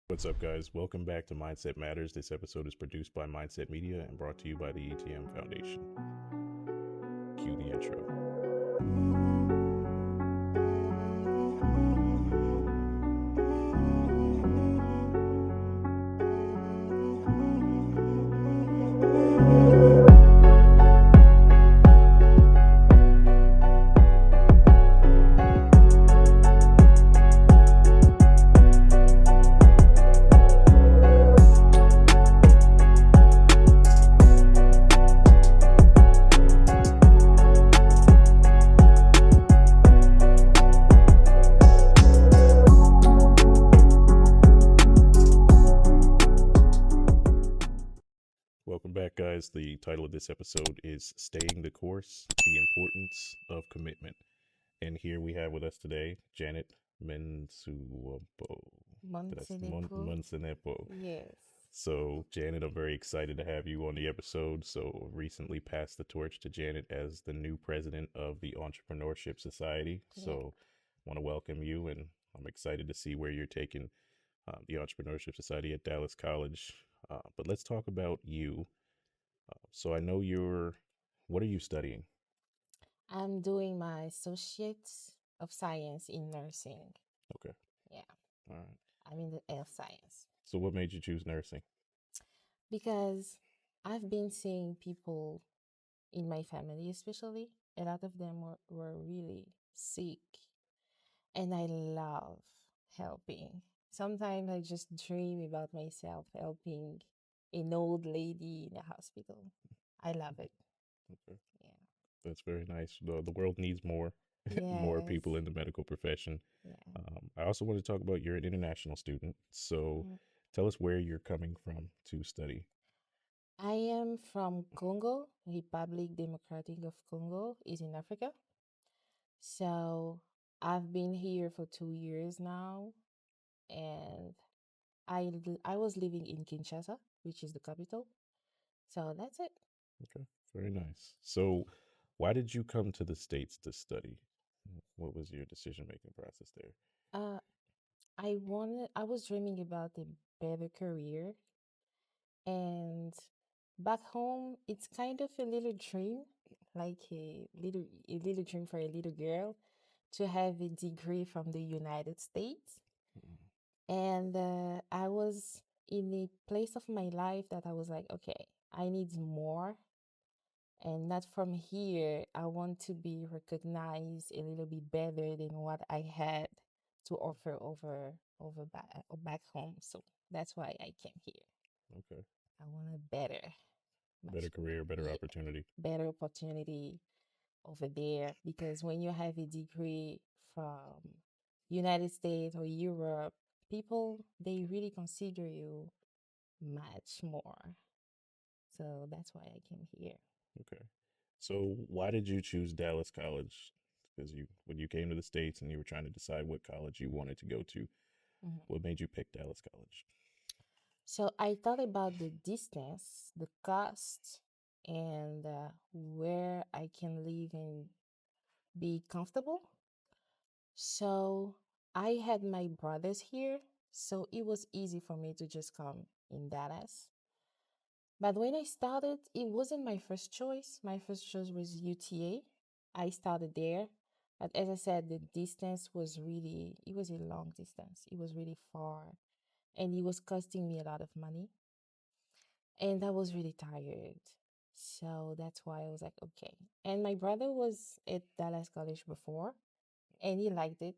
What's up, guys? Welcome back to Mindset Matters. This episode is produced by Mindset Media and brought to you by the ETM Foundation. Cue the intro. Welcome back, guys. The title of this episode is Staying the Course, the Importance of Commitment. And here we have with us today Janet Mensuabo. Montenegro. Monsenepo. Yes. So, Janet, I'm very excited to have you on the episode. So, recently passed the torch to Janet as the new president of the Entrepreneurship Society. Yeah. So, want to welcome you, and I'm excited to see where you're taking the Entrepreneurship Society at Dallas College. But let's talk about you. So, I know what are you studying? I'm doing my Associate of Science in Nursing. Okay. Yeah. All right. I'm in the health science. So, what made you choose nursing? Because I've been seeing people in my family, especially, a lot of them were really sick. And I love helping. Sometimes I just dream about myself helping an old lady in a hospital. I love it. Okay. Yeah. That's very nice. The world needs more more Yes. people in the medical profession. Yeah. I also want to talk about you're an international student. So Mm. tell us where you're coming from to study. I am from Congo, Republic Democratic of Congo is in Africa. So I've been here for 2 years now, and I was living in Kinshasa, which is the capital. So that's it. Okay, very nice. So why did you come to the States to study? What was your decision making process there? Uh, I was dreaming about a better career, and back home, it's kind of a little dream, like a little dream for a little girl to have a degree from the United States. And I was in a place of my life that I was like, okay, I need more. And not from here, I want to be recognized a little bit better than what I had to offer back home. So that's why I came here. Okay. I want a better, Better much career, better yeah, opportunity. better opportunity over there, because when you have a degree from United States or Europe, people they really consider you much more. So that's why I came here. Okay. So why did you choose Dallas College? Because when you came to the States and you were trying to decide what college you wanted to go to, Mhm. what made you pick Dallas College? So I thought about the distance, the cost, and where I can live and be comfortable. So I had my brothers here, so it was easy for me to just come in Dallas. But when I started, it wasn't my first choice. My first choice was UTA. I started there. But as I said, the distance was really, it was a long distance. It was really far. And it was costing me a lot of money. And I was really tired. So that's why I was like, okay. And my brother was at Dallas College before, and he liked it.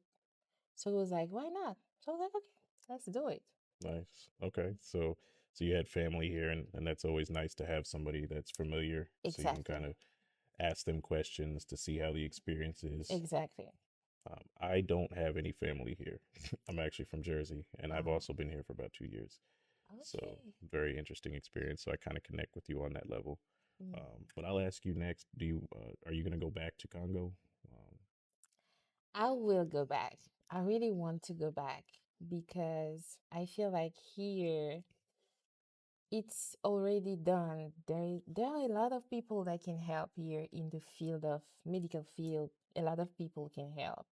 So he was like, why not? So I was like, okay, let's do it. Nice. Okay. So you had family here, and that's always nice to have somebody that's familiar so you can kind Exactly. of ask them questions to see how the experience is. Exactly. I don't have any family here. I'm actually from Jersey, and I've Oh, also been here for about 2 years. So okay. very interesting experience. So I kind of connect with you on that level. Mm. But I'll ask you next. Do you are you going to go back to Congo? Um, I will go back. I really want to go back because I feel like here it's already done. There are a lot of people that can help here in the field of medical field. A lot of people can help,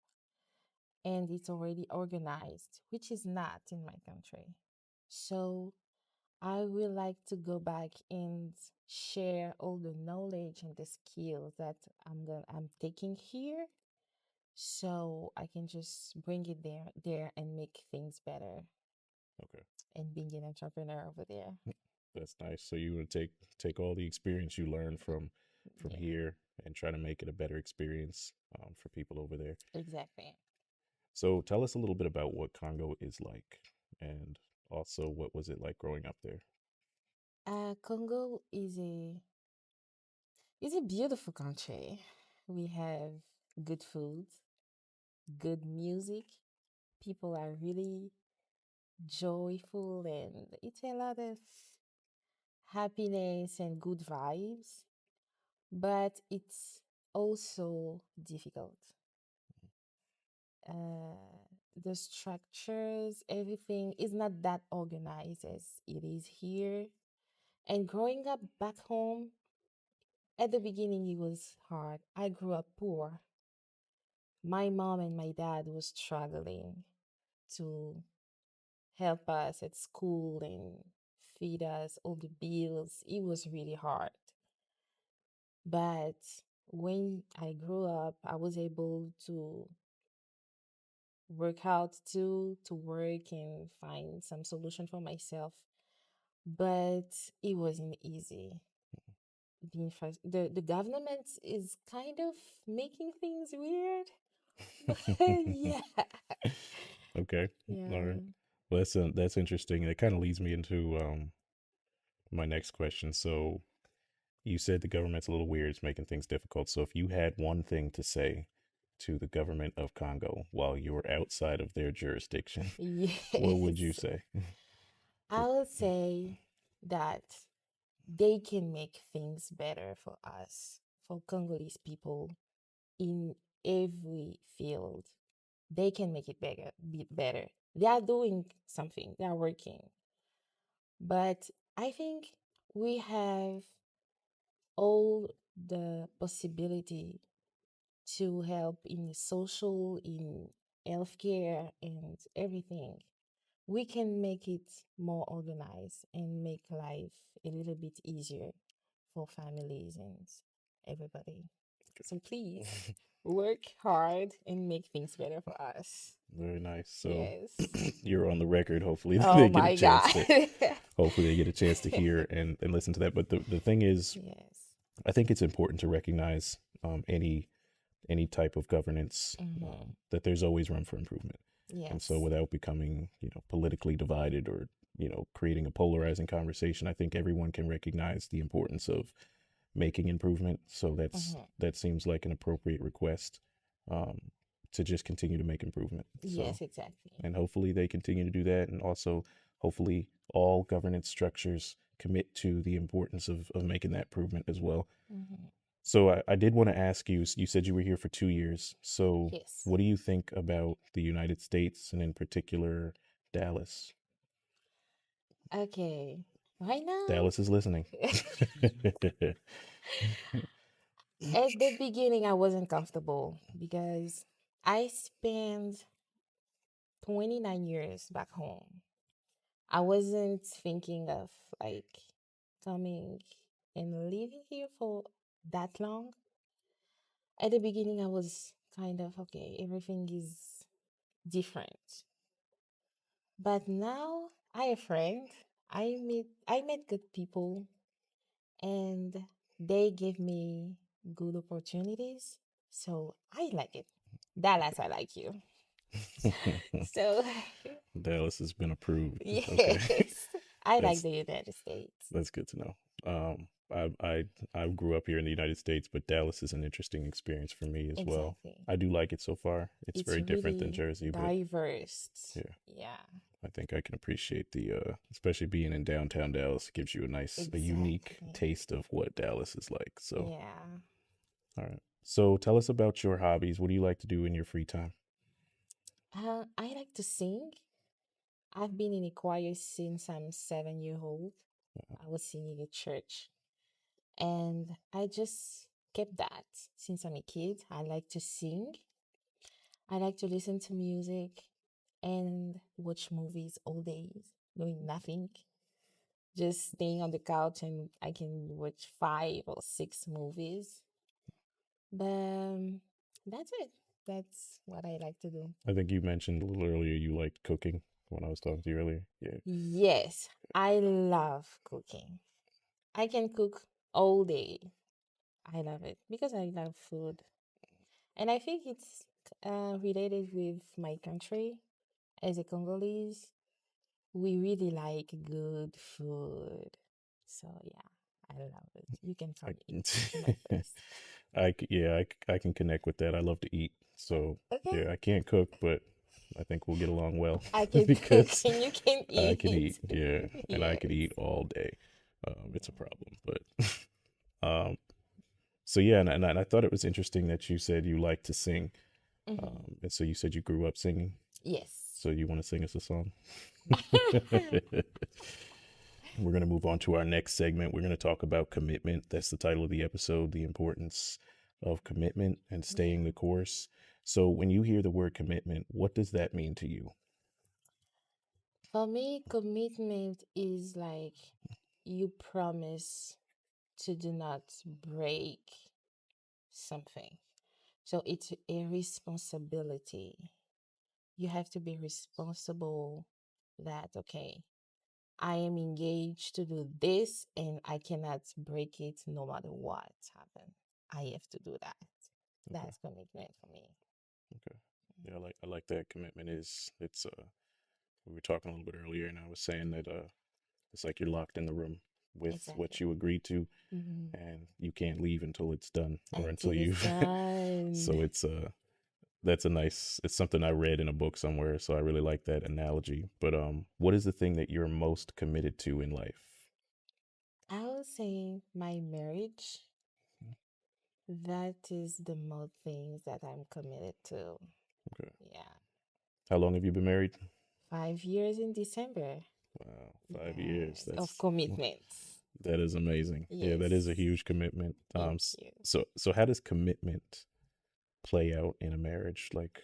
and it's already organized, which is not in my country. So I would like to go back and share all the knowledge and the skills that I'm taking here so I can just bring it there and make things better Okay. and being an entrepreneur over there. That's nice. So you would take all the experience you learned from Yeah, here and try to make it a better experience for people over there. exactly. So tell us a little bit about what Congo is like, and also what was it like growing up there? Congo is a beautiful country. We have good food, good music. People are really joyful, and it's a lot of happiness and good vibes. But it's also difficult. Uh, the structures, everything is not that organized as it is here. And growing up back home, at the beginning, it was hard. I grew up poor. My mom and my dad was struggling to help us at school and feed us all the bills. It was really hard. But when I grew up, I was able to work out too, to work and find some solution for myself. But it wasn't easy. The government is kind of making things weird. But yeah. Okay. All Yeah. right. Well, that's interesting. It kind of leads me into my next question. So you said the government's a little weird, it's making things difficult. So if you had one thing to say to the government of Congo while you were outside of their jurisdiction, what would you Yes. say? I would say that they can make things better for us, for Congolese people in every field. They can make it better. They are doing something, they are working. But I think we have all the possibility to help in social, in healthcare, and everything. We can make it more organized and make life a little bit easier for families and everybody. So please work hard and make things better for us. Very nice. So Yes. you're on the record. Hopefully Oh they get a my chance God. to hopefully they get a chance to hear and listen to that. But the thing is, Yes. I think it's important to recognize any type of governance Hmm. that there's always room for improvement. And so Yes. without becoming, politically divided or, creating a polarizing conversation, I think everyone can recognize the importance of making improvement. So Hmm. that seems like an appropriate request um, to just continue to make improvement. So Yes, exactly. and hopefully they continue to do that, and also hopefully all governance structures commit to the importance of making that improvement as well. Hmm. So I did want to ask you, you said you were here for 2 years. So Yes. what do you think about the United States and in particular Dallas? Okay. Right now, Dallas is listening. at the beginning, I wasn't comfortable because I spent 29 years back home. I wasn't thinking of like coming and living here for that long. At the beginning, I was kind of okay, everything is different. But now I have friend. I met good people and they give me good opportunities. So I like it. Dallas, I like you. So Dallas has been approved. Okay. yes, I like That's the United States. that's good to know. I grew up here in the United States, but Dallas is an interesting experience for me as well. Exactly. I do like it so far. It's It's very different than really Jersey, but diverse. yeah, Yeah, I think I can appreciate especially being in downtown Dallas, it gives you a unique exactly. taste of what Dallas is like. So, Yeah. all right. So, tell us about your hobbies. What do you like to do in your free time? I like to sing. I've been in a choir since I'm 7 years old. I was singing at church. And I just kept that since I'm a kid. I like to sing. I like to listen to music and watch movies all day. doing nothing, just staying on the couch and I can watch 5 or 6 movies. But that's it. That's what I like to do. I think you mentioned a little earlier you liked cooking when I was talking to you earlier. Yeah. Yes, I love cooking. I can cook all day. I love it because I love food. And I think it's related with my country. As a Congolese, we really like good food. So yeah, I love it. You can I, come to my place. I can connect with that. I love to eat. So, Okay. yeah, I can't cook, but I think we'll get along well I can cook because and you can I can eat. eat. Yeah, and I could Yes. eat all day. It's a problem, but um, so yeah, and I thought it was interesting that you said you like to sing. Hmm. And so you said you grew up singing. Yes. So you want to sing us a song? We're going to move on to our next segment. We're going to talk about commitment. That's the title of the episode, the importance of commitment and Yeah. staying the course. So, when you hear the word commitment, what does that mean to you? For me, commitment is like you promise to do not break something. So it's a responsibility. You have to be responsible that, okay, I am engaged to do this and I cannot break it no matter what happens. I have to do that. Okay, That's commitment for me. okay, yeah, I like that. Commitment is it's we were talking a little bit earlier, and I was saying that it's like you're locked in the room with what Exactly. you agreed to, Hmm. and you can't leave until it's done or until Until it's you've. So done. that's a nice, it's something I read in a book somewhere, so I really like that analogy. But what is the thing that you're most committed to in life? I would say my marriage, that is the most things that I'm committed to. Okay. Yeah. How long have you been married? 5 years in December. Wow, 5 years. Yes. Of commitments. That is amazing. Yeah, that is a Yes. huge commitment. Thank you. So how does commitment play out in a marriage? Like,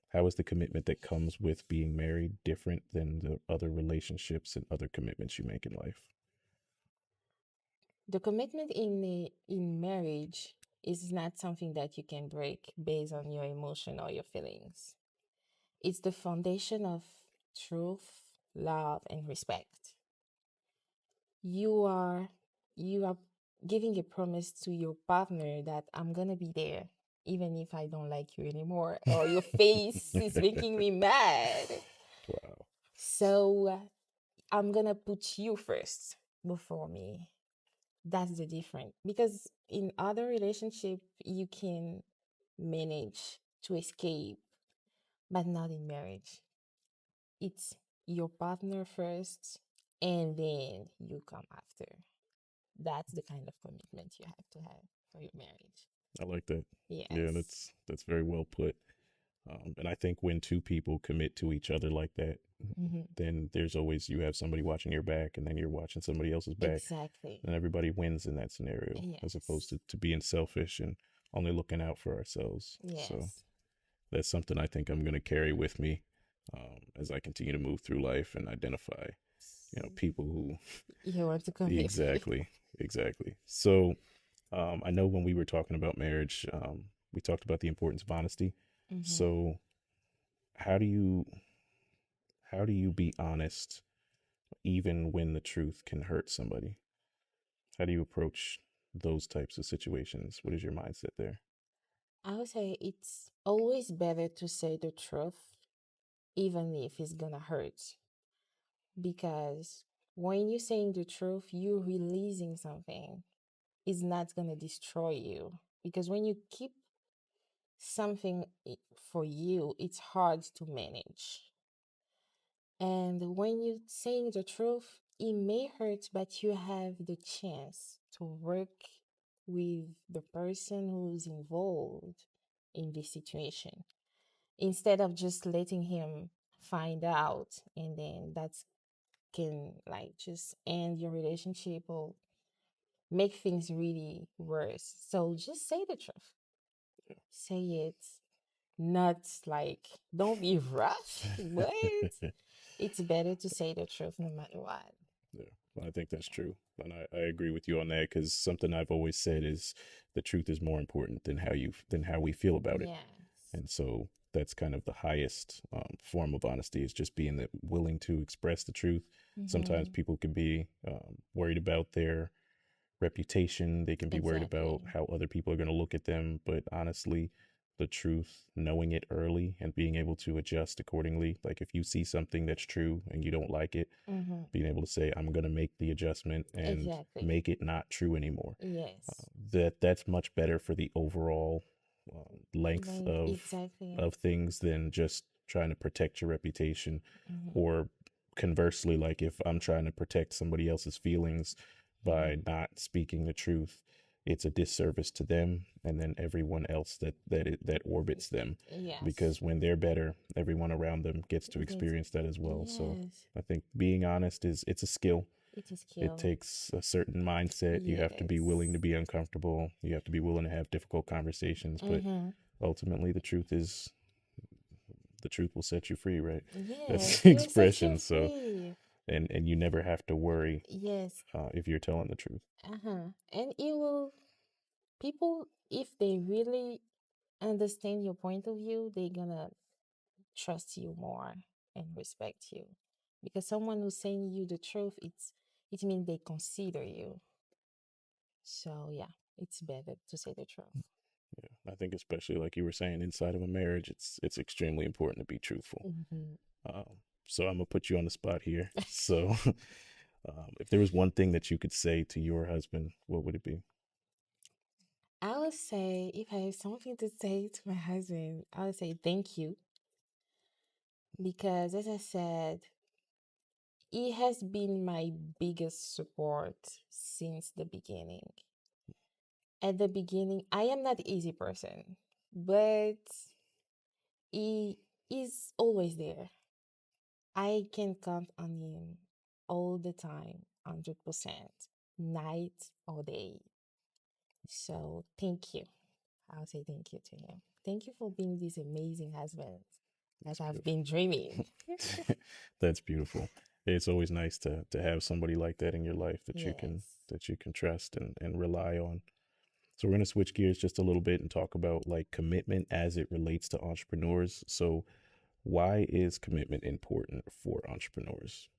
how is the commitment that comes with being married different than the other relationships and other commitments you make in life? The commitment in marriage is not something that you can break based on your emotion or your feelings. It's the foundation of truth, love, and respect. You are you are giving a promise to your partner that I'm gonna be there even if I don't like you anymore or your face is making me mad. Wow. So I'm gonna put you first before me. That's the difference. Because in other relationship you can manage to escape, but not in marriage. It's your partner first and then you come after. That's the kind of commitment you have to have for your marriage. I like that. Yeah, Yes. that's very well put. And I think when two people commit to each other like that, Hmm. then there's always you have somebody watching your back, and then you're watching somebody else's back, Exactly. and everybody wins in that scenario, as opposed Yes. to being selfish and only looking out for ourselves. So Yes. that's something I think I'm going to carry with me as I continue to move through life and identify, people who You want to commit. exactly, exactly. So I know when we were talking about marriage, we talked about the importance of honesty. Hmm. So how do you how do you be honest even when the truth can hurt somebody? How do you approach those types of situations? What is your mindset there? I would say it's always better to say the truth, even if it's gonna hurt. Because when you're saying the truth, you're releasing something. It's not gonna destroy you. Because when you keep something for you, it's hard to manage. And when you're saying the truth, it may hurt, but you have the chance to work with the person who's involved in this situation instead of just letting him find out and then that's can like just end your relationship or make things really worse. So just say the truth. Say it. Not like don't be rough. What? It's better to say the truth no matter what. Yeah, I think that's true. And I agree with you on that because something I've always said is the truth is more important than how we feel about it. Yes. And so that's kind of the highest form of honesty is just being that willing to express the truth. Sometimes Mm-hmm. people can be worried about their reputation. They can be worried about Exactly. how other people are going to look at them. But honestly, the truth, knowing it early and being able to adjust accordingly. Like if you see something that's true and you don't like it, Mm-hmm. being able to say, I'm going to make the adjustment and Exactly. make it not true anymore. Yes. That's much better for the overall length Like, exactly. of things than just trying to protect your reputation, Mm-hmm. or conversely, like if I'm trying to protect somebody else's feelings by Mm-hmm. not speaking the truth, it's a disservice to them and then everyone else that orbits them, Yes. because when they're better, everyone around them gets to Gets, experience that as well. So yes. I think being honest is it's a skill. It is It kill. takes a certain mindset. You have to be willing to Yes. be uncomfortable. You have to be willing to have difficult conversations. But Mm-hmm. ultimately, the truth will set you free, right? That's Yes. the It will set you expression. So, free. and you never have to worry Yes. if you're telling the truth. Uh-huh. And it will, people, if they really understand your point of view, they're gonna trust you more and respect you. Because someone who's saying you the truth, it means they consider you. So yeah, it's better to say the truth. Yeah, I think especially like you were saying, inside of a marriage, it's extremely important to be truthful. Hmm. Um, so I'm gonna put you on the spot here. So, if there was one thing that you could say to your husband, what would it be? I would say if I have something to say to my husband, I would say thank you because as I said, he has been my biggest support since the beginning. At the beginning, I am not the easy person, but he is always there. I can count on him all the time, 100%, night or day. So thank you. I'll say thank you to him. Thank you for being this amazing husband that That's I've beautiful. been dreaming. That's beautiful. It's always nice to have somebody like that in your life Yes. that you can trust and rely on. So we're gonna switch gears just a little bit and talk about like commitment as it relates to entrepreneurs. So why is commitment important for entrepreneurs?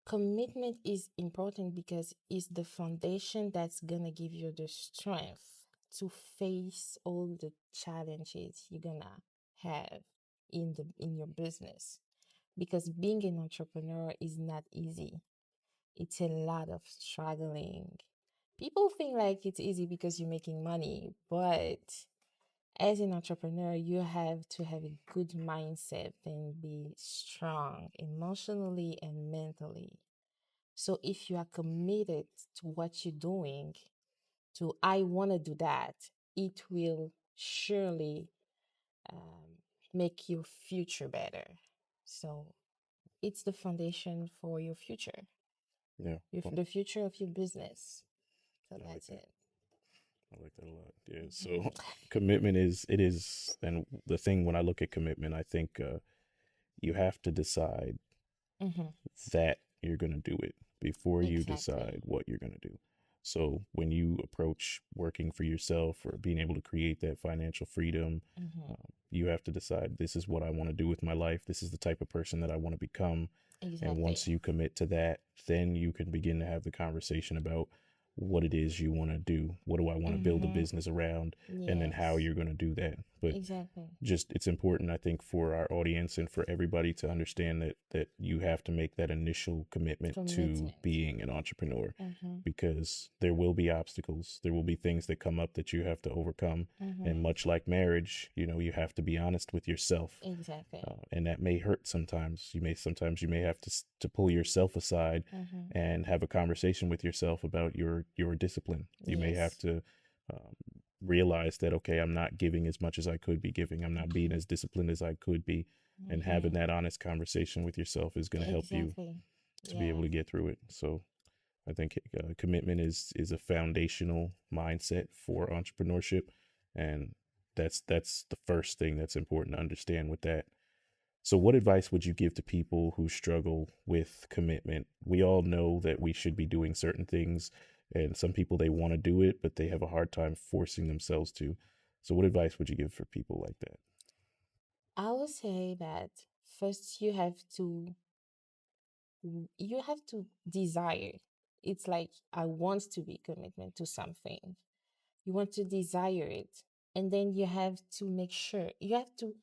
Commitment is important because it's the foundation that's gonna give you the strength to face all the challenges you're gonna have in your business. Because being an entrepreneur is not easy. It's a lot of struggling. People think like it's easy because you're making money, but as an entrepreneur, you have to have a good mindset and be strong emotionally and mentally. So if you are committed to what you're doing, to I want to do that, it will surely um, make your future better. So it's the foundation for your future, Yeah, well, the future of your business. So I like that's that. it. I like that a lot. Yeah. So Hmm. commitment is it is, and the thing when I look at commitment, I think you have to decide Hmm. that you're going to do it before you Exactly. decide what you're going to do. So when you approach working for yourself or being able to create that financial freedom, Hmm. you have to decide this is what I want to do with my life. This is the type of person that I want to become. And Exactly. once you commit to that, then you can begin to have the conversation about what it is you want to do. What do I want to build a Hmm. business around? And then how Yes. you're going to do that. But Exactly. just it's important, I think, for our audience and for everybody to understand that you have to make that initial commitment to Commitment. being an entrepreneur, Hmm. because there will be obstacles, there will be things that come up that you have to overcome. And Hmm. much like marriage, you have to be honest with yourself, Exactly. and that may hurt sometimes. You may have to pull yourself aside Hmm. and have a conversation with yourself about your discipline. You may have Yes. to um, realize that, okay, I'm not giving as much as I could be giving. I'm not being Hmm. as disciplined as I could be. And having Hmm. that honest conversation with yourself is going to help you Exactly. to be able Yes. to get through it. So I think commitment is a foundational mindset for entrepreneurship, and that's the first thing that's important to understand with that. So, what advice would you give to people who struggle with commitment? We all know that we should be doing certain things, and some people they want to do it, but they have a hard time forcing themselves to. So, what advice would you give for people like that? I would say that first you have to desire. It's like I want to be commitment to something. You want to desire it. And then you have to make sure, you have to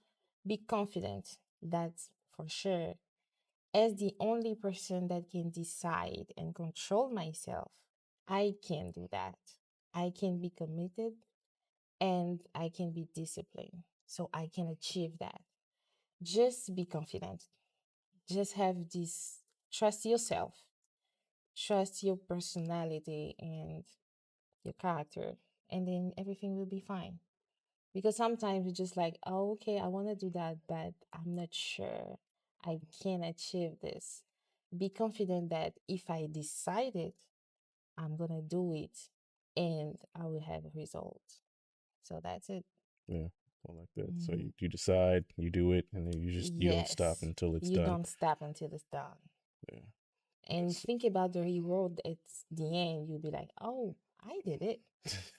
be confident that for sure, as the only person that can decide and control myself, I can do that. I can be committed and I can be disciplined. So I can achieve that. Just be confident. Just have this, trust yourself, trust your personality and your character, and then everything will be fine. Because sometimes you're just like, oh, okay, I want to do that, but I'm not sure I can achieve this. Be confident that if I decide it, I'm going to do it and I will have a result. So that's it. Yeah, I like that. So Hmm. you decide, you do it, and then you don't stop Yes, until it's you done. don't stop until it's done. Yeah, And that's think about the reward at the end. You'll be like, oh, I did it.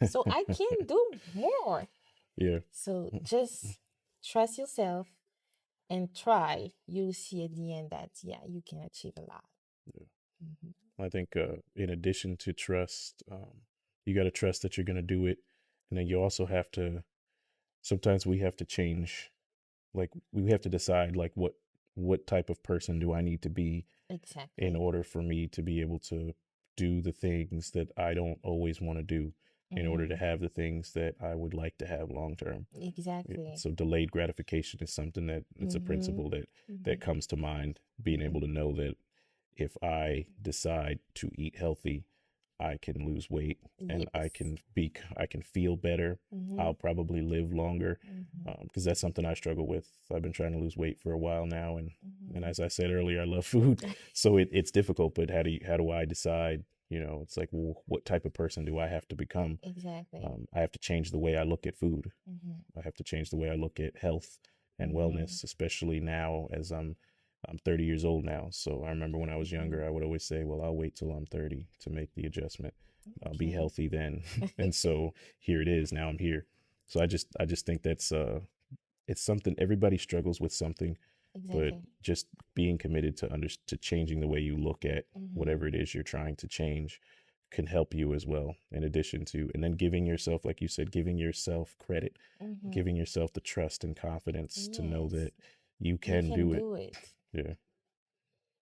So I can do more. yeah, So just trust yourself and try. You'll see at the end that, yeah, you can achieve a lot. yeah. Hmm. I think in addition to trust, you got to trust that you're going to do it, and then you also have to. Sometimes we have to change, like we have to decide like what type of person do I need to be in Exactly. order for me to be able to do the things that I don't always want to do, in order to Hmm. have the things that I would like to have long term. Yeah, Exactly. so delayed gratification is something that it's a Hmm. principle that Hmm. comes to mind. Being Hmm. able to know that if I decide to eat healthy, I can lose weight and Yes. I can feel better. Hmm. I'll probably live longer, Hmm. because that's something I struggle with. I've been trying to lose weight for a while now, and Hmm. as I said earlier, I love food, so it's difficult. But how do I decide? It's like, well, what type of person do I have to become? Exactly. I have to change the way I look at food. Hmm. I have to change the way I look at health and Hmm. wellness, especially now as I'm 30 years old now. So I remember when I was Hmm. younger, I would always say, "Well, I'll wait till I'm 30 to make the adjustment. I'll be Okay. healthy then." And so here it is. Now I'm here. So I just think that's it's something everybody struggles with something, but Exactly. just being committed to changing the way you look at Hmm. whatever it is you're trying to change can help you as well, in addition to, and then giving yourself, like you said, giving yourself credit, Hmm. giving yourself the trust and confidence to know Yes. that you You can can do it. do it. Yeah,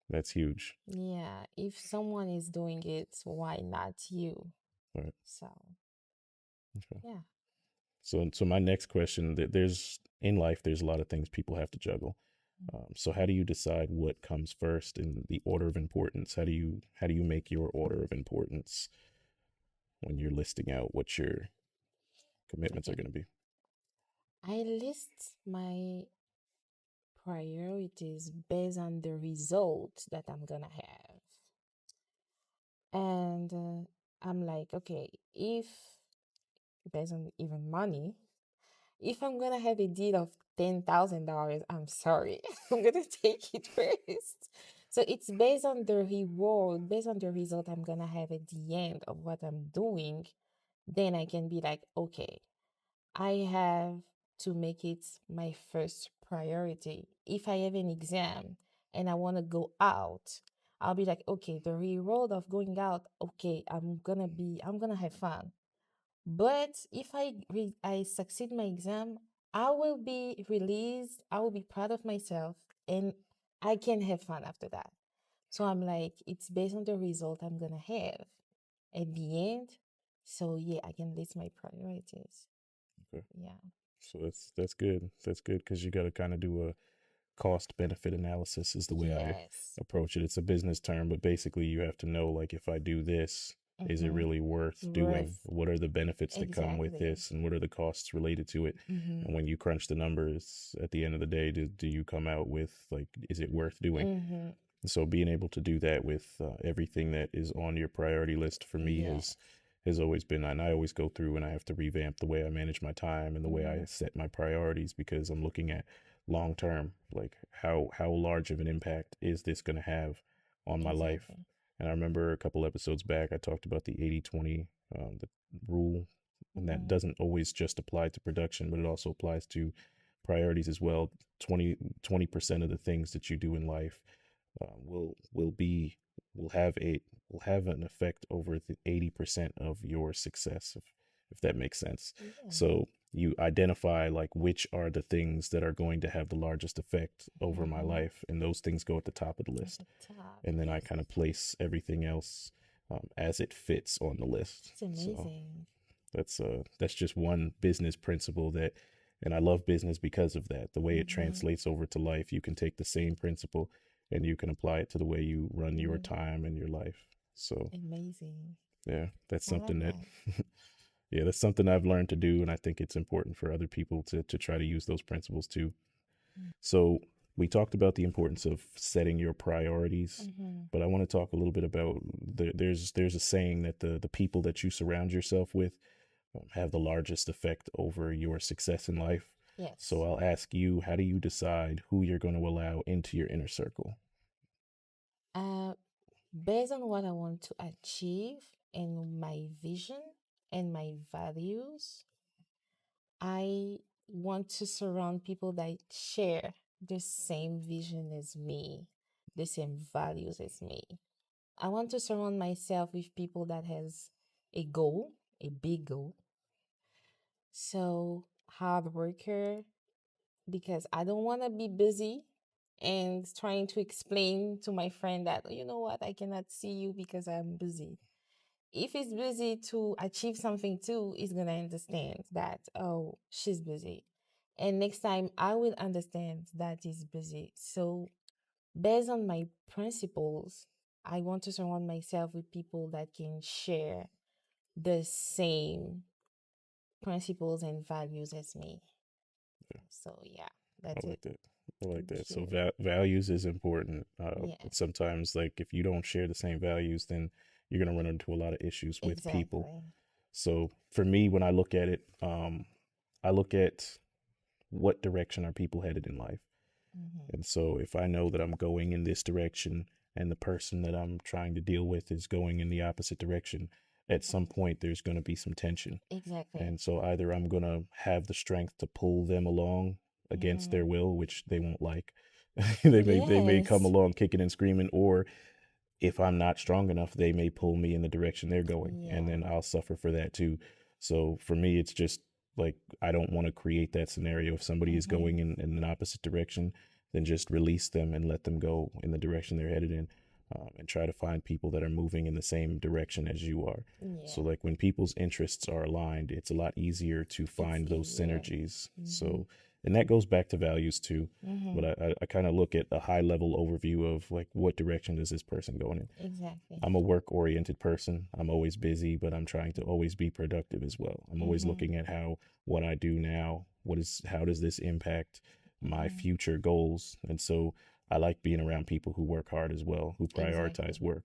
that's huge. Yeah. If someone is doing it, why not you? All right. So, Okay. yeah. So my next question, that there's in life, there's a lot of things people have to juggle. So how do you decide what comes first in the order of importance? How do you make your order of importance when you're listing out what your commitments are Okay. going to be? I list my priorities based on the result that I'm gonna have. And I'm like, okay, if based on even money, if I'm gonna have a deal of $10,000, I'm sorry, I'm gonna take it first. So it's based on the reward, based on the result I'm gonna have at the end of what I'm doing. Then I can be like, okay, I have to make it my first priority. If I have an exam and I want to go out, I'll be like, okay, the reward of going out, okay, I'm gonna have fun. But if I succeed my exam, I will be released, I will be proud of myself, and I can have fun after that. So I'm like, it's based on the result I'm gonna have at the end. So yeah, I can list my priorities. Okay. Yeah. So that's good. That's good because you got to kind of do a cost benefit analysis is the way I Yes. approach it. It's a business term, but basically you have to know, like, if I do this, is it Mm-hmm. really worth doing? Worth. What are the benefits that come with Exactly. this, and what are the costs related to it? Mm-hmm. And when you crunch the numbers at the end of the day, do you come out with, like, is it worth doing? Mm-hmm. So being able to do that with everything that is on your priority list for me has Yes. has always been, and I always go through and I have to revamp the way I manage my time and the way Mm-hmm. I set my priorities, because I'm looking at long term. Like how large of an impact is this going to have on my life? Exactly. And I remember a couple episodes back I talked about the 80/20 the rule, and that Mm-hmm. doesn't always just apply to production, but it also applies to priorities as well. 20% of the things that you do in life will be will have a will have an effect over the 80% of your success, if that makes sense. Yeah. So you identify like which are the things that are going to have the largest effect over my Mm-hmm. life, and those things go at the top of the At list, the top, and then I yes. kind of place everything else as it fits on the list. It's So amazing. that's just one business principle that, and I love business because of that. The way it Mm-hmm. translates over to life, you can take the same principle and you can apply it to the way you run your Yeah. time and your life. So Amazing. yeah, that's I like something that that. yeah, that's something I've learned to do, and I think it's important for other people to try to use those principles too. So we talked about the importance of setting your priorities, Mm-hmm. but I want to talk a little bit about there's a saying that the people that you surround yourself with have the largest effect over your success in life. So Yes. I'll ask you, how do you decide who you're going to allow into your inner circle? Uh, Based on what I want to achieve and my vision and my values, I want to surround people that share the same vision as me, the same values as me. I want to surround myself with people that has a goal, a big goal. So hard worker, because I don't want to be busy and trying to explain to my friend that, you know what, I cannot see you because I'm busy. If he's busy to achieve something too, he's gonna understand that, oh, she's busy. And next time I will understand that he's busy. So based on my principles, I want to surround myself with people that can share the same principles and values as me. So yeah, I that's it. like that. I like Thank that. So you. values is important. Yeah, Sometimes, like if you don't share the same values, then you're gonna run into a lot of issues with people. exactly. So for me, when I look at it, I look at what direction are people headed in life. Mm-hmm. And so if I know that I'm going in this direction and the person that I'm trying to deal with is going in the opposite direction, at some Mm-hmm. point there's going to be some tension. Exactly. And so either I'm going to have the strength to pull them along against Mm-hmm. their will, which they won't like. They may come Yes. along kicking and screaming, or if I'm not strong enough, they may pull me in the direction they're going, and Yeah. then I'll suffer for that too. So for me, it's just like I don't want to create that scenario. If somebody is Mm-hmm. going in an opposite direction, then just release them and let them go in the direction they're headed in, and try to find people that are moving in the same direction as you are. So, Yeah. like when people's interests are aligned, it's a lot easier to It's find those easier. synergies. Mm-hmm. So, and that goes back to values too, Mm-hmm. but I kind of look at a high level overview of like what direction is this person going in. Exactly. I'm a work oriented person. I'm always busy, but I'm trying to always be productive as well. I'm always Mm-hmm. looking at how what I do now, how does this impact my Mm-hmm. future goals? And so I like being around people who work hard as well, who Exactly. prioritize work.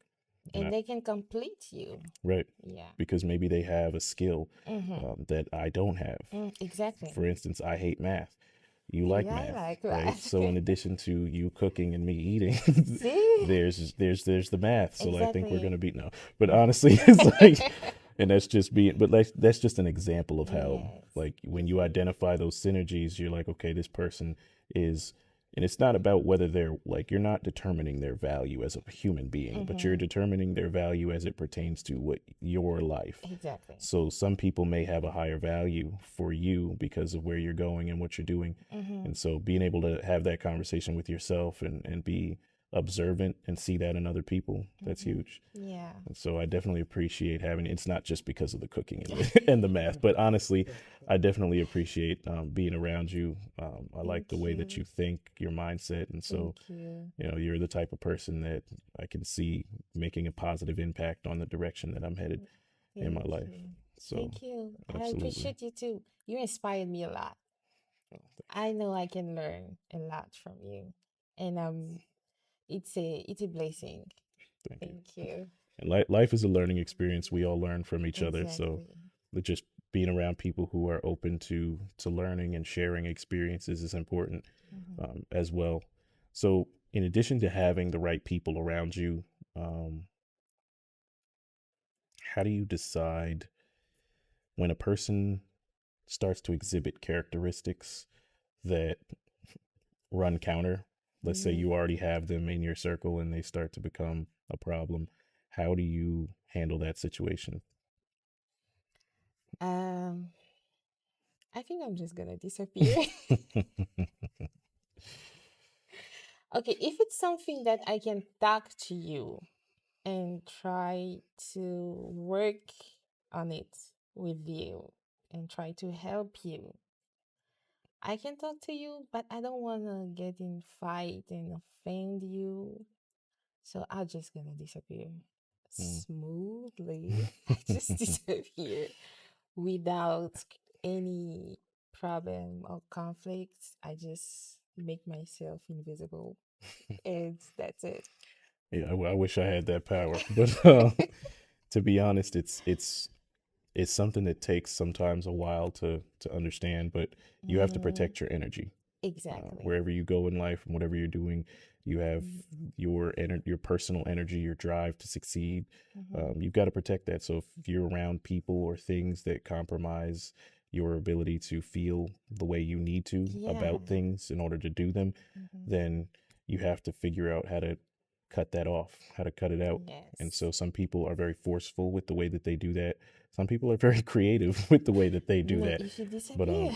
And And they can complete you. right, Yeah. because maybe they have a skill Mm-hmm. that I don't have. Exactly. For instance, I hate math. You like Yeah, I math, like right? that. So in addition to you cooking and me eating, See? there's the math. So I think we're Exactly. gonna beat no. But honestly, it's like, and that's just being, but like that's just an example of how Yes. like when It you is. identify those synergies, you're like, okay, this person is, and it's not about whether they're like you're not determining their value as a human being, but you're Mm-hmm. determining their value as it pertains to what your life. Exactly. So some people may have a higher value for you because of where you're going and what you're doing. Mm-hmm. And so being able to have that conversation with yourself and be observant and see that in other people, that's Mm-hmm. huge. Yeah. And so I definitely appreciate having it's not just because of the cooking and the, and the math, but honestly, I definitely appreciate being around you. I like the Thank way that you. you think, your mindset. And so, Thank you. you're the type of person that I can see making a positive impact on the direction that I'm headed in my Thank life. you. So, Thank you. I absolutely. appreciate you too. You inspired me a lot. I know I can learn a lot from you. And it's a blessing. Thank you. Thank you. And life is a learning experience. We all learn from each other. So Exactly. let's just being around people who are open to learning and sharing experiences is important Hmm. as well. So, in addition to having the right people around you, um, how do you decide when a person starts to exhibit characteristics that run counter? Let's say Hmm. you already have them in your circle and they start to become a problem. How do you handle that situation? Um, I think I'm just gonna disappear. Okay, if it's something that I can talk to you and try to work on it with you and try to help you, I can talk to you, but I don't want to get in fight and offend you. So I'm just gonna disappear Mm. smoothly. I just disappear without any problem or conflicts. I just make myself invisible, and that's it. Yeah, I wish I had that power, but to be honest, it's something that takes sometimes a while to understand. But you have to Hmm. protect your energy. Exactly. Wherever you go in life and whatever you're doing, you have Mm-hmm. your personal energy, your drive to succeed. Mm-hmm. You've got to protect that. So if you're around people or things that compromise your ability to feel the way you need to Yeah. about things in order to do them, Mm-hmm. then you have to figure out how to cut that off, how to cut it out. And Yes. so some people are very forceful with the way that they do that. Some people are very creative with the way that they do No, that. if you But disappear.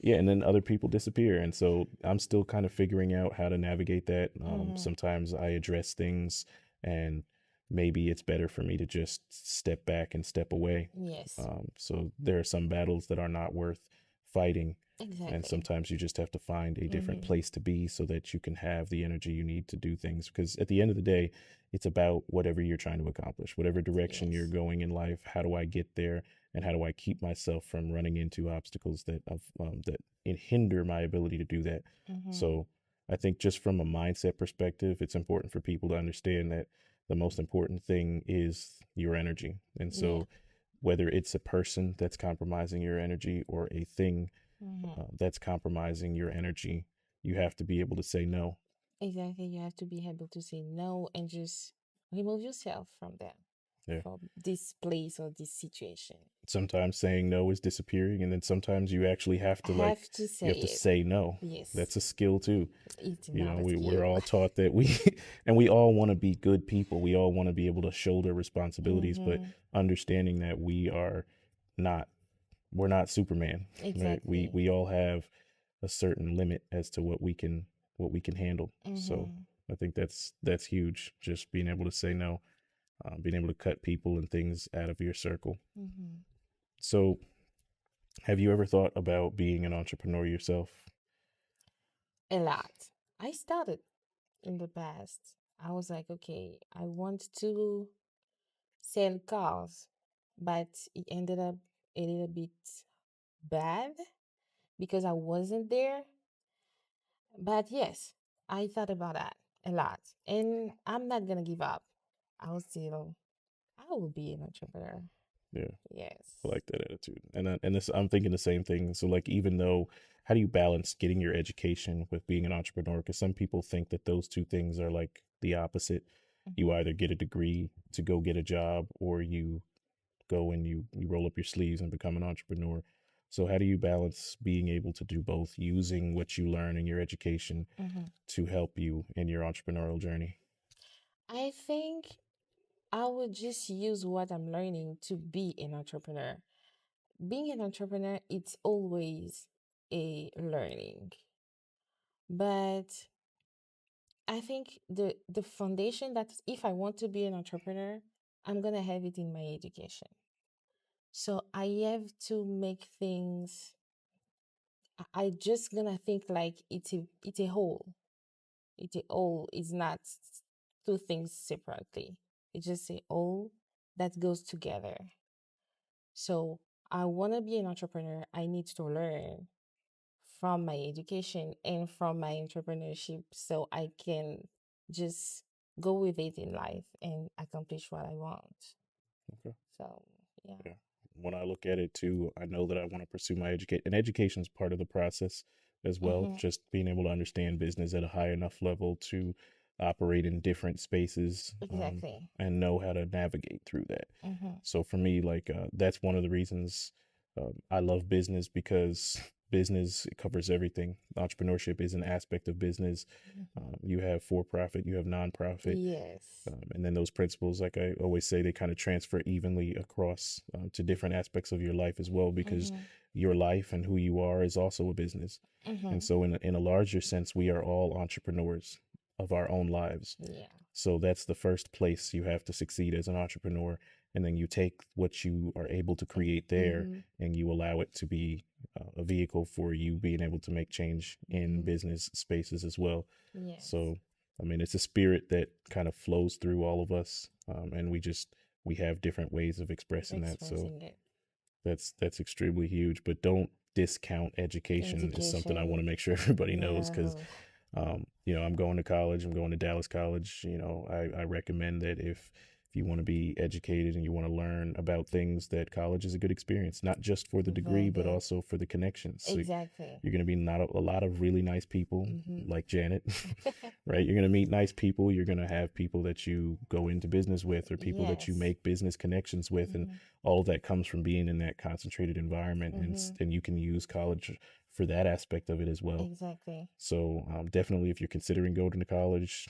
yeah, and then other people disappear, and so I'm still kind of figuring out how to navigate that. Mm-hmm. Sometimes I address things, and maybe it's better for me to just step back and step away. Yes. So there are some battles that are not worth fighting, and Exactly. sometimes you just have to find a different Mm-hmm. place to be so that you can have the energy you need to do things. Because at the end of the day, it's about whatever you're trying to accomplish, whatever direction you're Yes. going in life. How do I get there? And how do I keep myself from running into obstacles that hinder my ability to do that? Mm-hmm. So I think just from a mindset perspective, it's important for people to understand that the most important thing is your energy. And Yeah. so whether it's a person that's compromising your energy or a thing Mm-hmm. that's compromising your energy, you have to be able to say no. Exactly. You have to be able to say no and just remove yourself from them, Yeah. from this place or this situation. Sometimes saying no is disappearing, and then sometimes you actually have I to like have to you say have to it. say no. Yes. That's a skill too. It's You know, another we're skill. all taught that we and we all want to be good people. We all want to be able to shoulder responsibilities, but Mm-hmm. understanding that not we're not Superman, right? We Exactly. we all have a certain limit as to what we can handle. So Mm-hmm. I think that's huge. Just being able to say no, being able to cut people and things out of your circle. Mm-hmm. So, have you ever thought about being an entrepreneur yourself? A lot. I started in the past. I was like, okay, I want to sell cars, but it ended up a little bit bad because I wasn't there. But yes, I thought about that a lot. And I'm not gonna give up. I will be an entrepreneur. Yeah, I Yes. like that attitude. And this I'm thinking the same thing. So like even though how do you balance getting your education with being an entrepreneur? Because some people think that those two things are like the opposite. You Mm-hmm. either get a degree to go get a job, or you go and you roll up your sleeves and become an entrepreneur. So how do you balance being able to do both, using what you learn in your education Mm-hmm. to help you in your entrepreneurial journey? I think I would just use what I'm learning to be an entrepreneur. Being an entrepreneur, it's always a learning. But I think the foundation that if I want to be an entrepreneur, I'm gonna have it in my education. So I have to make things. I just gonna think like it's a whole. It's a whole. It's not two things separately. It's just a whole that goes together. So I wanna be an entrepreneur. I need to learn from my education and from my entrepreneurship so I can just go with it in life and accomplish what I want. Okay. So, yeah. Yeah. when I look at it too, I know that I want to pursue my educate, and education is part of the process as well. Mm-hmm. Just being able to understand business at a high enough level to operate in different spaces, Exactly. and know how to navigate through that. Mm-hmm. So for me, like that's one of the reasons I love business, because business, it covers everything. Entrepreneurship is an aspect of business. Mm-hmm. You have for profit, you have nonprofit, Yes. and then those principles, like I always say, they kind of transfer evenly across to different aspects of your life as well, because Mm-hmm. your life and who you are is also a business. And Mm-hmm. so, in a larger sense, we are all entrepreneurs of our own lives. Yeah. So that's the first place you have to succeed as an entrepreneur. And then you take what you are able to create there Mm-hmm. and you allow it to be a vehicle for you being able to make change in Mm-hmm. business spaces as well. Yes. So, I mean, it's a spirit that kind of flows through all of us. And we have different ways of expressing that. So Expressing it. that's extremely huge. But don't discount education is something I want to Education. make sure everybody knows, because No. I'm going to college. I'm going to Dallas College. I recommend that if you want to be educated and you want to learn about things, that college is a good experience, not just for the degree, Very but good. also for the connections. So Exactly. you're going to be not a lot of really nice people Mm-hmm. like Janet, right? You're going to meet nice people. You're going to have people that you go into business with, or people that you Yes. make business connections with. And Mm-hmm. all of that comes from being in that concentrated environment. Mm-hmm. And you can use college for that aspect of it as well. Exactly. So definitely, if you're considering going to college,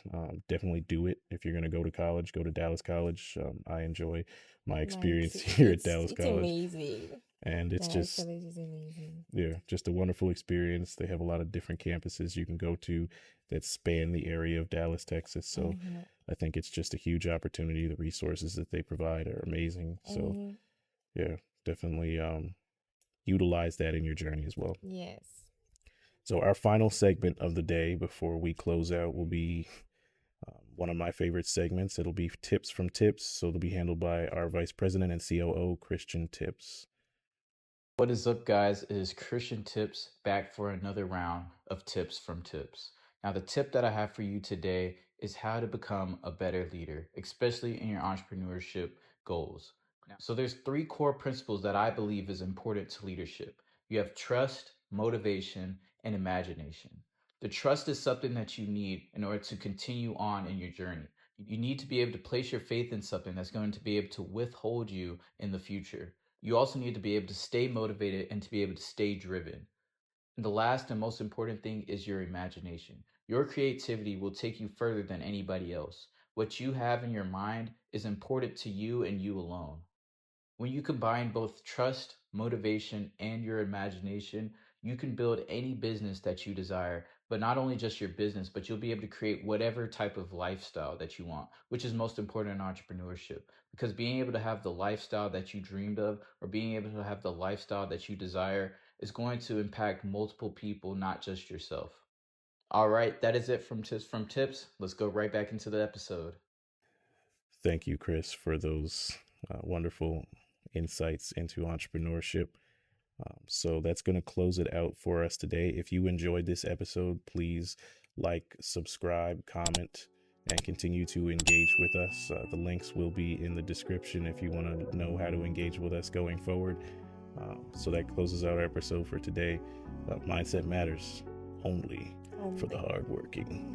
definitely do it. If you're going to go to college, go to Dallas College. I enjoy my Like experience here at Dallas it's College, amazing. and it's Dallas just, College is amazing. yeah, just a wonderful experience. They have a lot of different campuses you can go to that span the area of Dallas, Texas. So Mm-hmm. I think it's just a huge opportunity. The resources that they provide are amazing. So Mm-hmm. yeah, definitely utilize that in your journey as well. Yes. So our final segment of the day before we close out will be one of my favorite segments. It'll be Tips from Tips. So it'll be handled by our Vice President and COO, Christian Tips. What is up, guys? It is Christian Tips back for another round of Tips from Tips. Now, the tip that I have for you today is how to become a better leader, especially in your entrepreneurship goals. So there's three core principles that I believe is important to leadership. You have trust, motivation, and imagination. The trust is something that you need in order to continue on in your journey. You need to be able to place your faith in something that's going to be able to withhold you in the future. You also need to be able to stay motivated and to be able to stay driven. And the last and most important thing is your imagination. Your creativity will take you further than anybody else. What you have in your mind is important to you and you alone. When you combine both trust, motivation, and your imagination, you can build any business that you desire, but not only just your business, but you'll be able to create whatever type of lifestyle that you want, which is most important in entrepreneurship. Because being able to have the lifestyle that you dreamed of, or being able to have the lifestyle that you desire, is going to impact multiple people, not just yourself. All right, that is it from Tips from Tips. Let's go right back into the episode. Thank you, Chris, for those wonderful insights into entrepreneurship. So that's going to close it out for us today. If you enjoyed this episode, please like, subscribe, comment, and continue to engage with us. The links will be in the description if you want to know how to engage with us going forward. So that closes out our episode for today. Mindset matters only for the Only. hardworking.